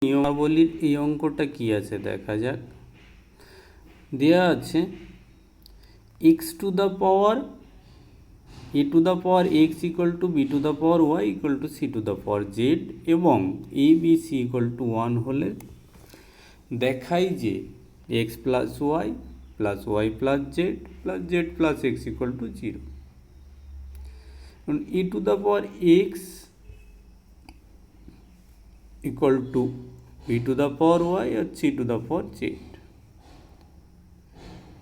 নিয়মাবলীর এই অঙ্কটা কি আছে দেখা যাক। দেয়া আছে X to the power A to the power X equal to B to the power Y equal to C to the power Z এবং A B C equal to 1 হলে দেখাই যে X plus Y plus Z plus X equal to 0। A to the power X equal to B to the power Y और C to the power Z.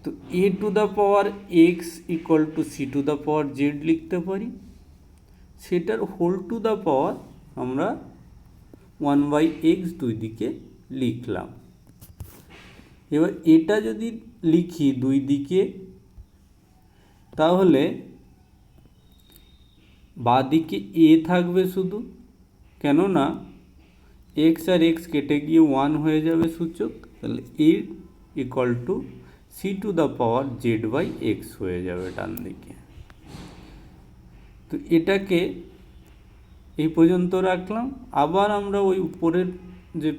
तो A to the power x equal to C to the power Z लिखते पारी, सेटार whole to the power আমরা 1/x দুই দিকে লিখলাম। এবার এটা যদি লিখি দুই দিকে তাহলে বাঁ দিকে a থাকবে শুধু, কেননা एक्स और एक्स केटे गए 1 हो जाए सूचक, A equal to C to the power Z by X हो जाए डान दिके। तो एटाके এই পর্যন্ত রাখলাম। আবার আমরা ওই উপরের যে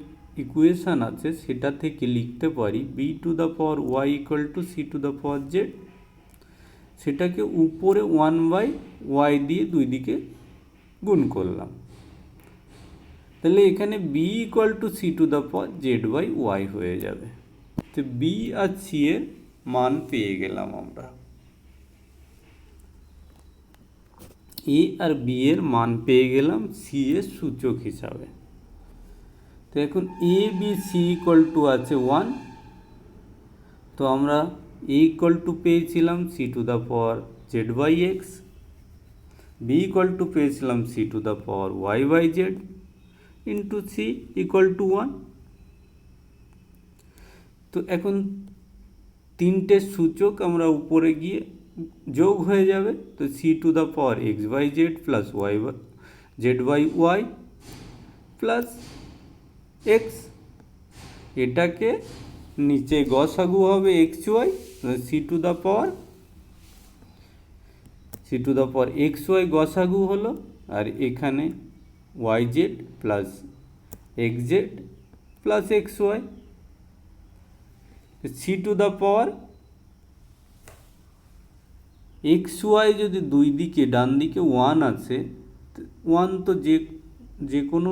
ইকুয়েশন আছে সেটা থেকে লিখতে পারি B to the power Y equal to C to the power Z, সেটাকে উপরে 1/y দিয়ে দুই দিকে গুণ করলাম, তাহলে এখানে B equal to C to the power Z by Y হয়ে যাবে। তো বি আর সি এর মান পেয়ে গেলাম আমরা, এ আর বি এর মান পেয়ে গেলাম সি এর সূচক হিসাবে। তো এখন A B C equal to আছে 1, তো আমরা এ ইকুয়াল টু পেয়েছিলাম C to the power Z by X, B equal to পেয়েছিলাম C to the power Y by Z into C equal to 1। তো এখন তিনটে সূচক আমরা উপরে গিয়ে যোগ হয়ে যাবে, তো C to the power X by Z plus Y Z by Y plus X, এটাকে নিচে গসাগু হবে X Y, C to the power X Y গসাগু হলো, আর এখানে Y Z plus X Z plus X Y, C to the power X Y যদি দুই দিকে ডান দিকে 1 আছে, 1 তো যে কোনো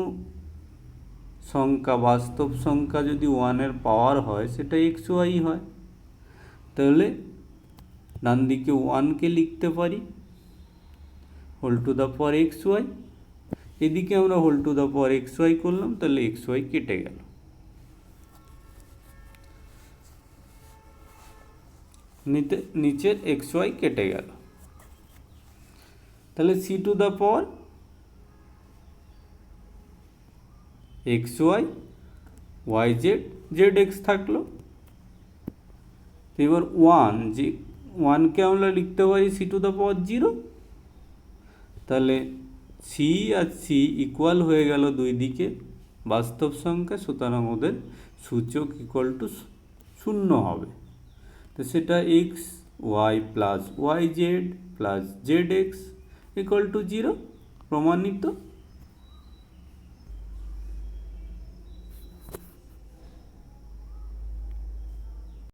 সংখ্যা বাস্তব সংখ্যা যদি 1 এর পাওয়ার হয় সেটা এক্স ওয়াই হয়, তাহলে ডান দিকে 1কে লিখতে পারি whole to the power X Y, এদিকে আমরা whole to the power X Y করলাম, তাহলে এক্স ওয়াই কেটে গেল, নিচের এক্স ওয়াই কেটে গেল, তাহলে C to the power X Y Y Z Z X থাকলো। এবার 1কে আমরা লিখতে পারি সি টু দ্য পাওয়ার 0, তাহলে সি আর সি ইকুয়াল হয়ে গেল দুই দিকে বাস্তব সংখ্যা, সুতরাং ওদের সূচক ইকুয়াল টু 0 হবে। তো সেটা X Y plus Y Z plus Z X equal to 0 প্রমাণিত।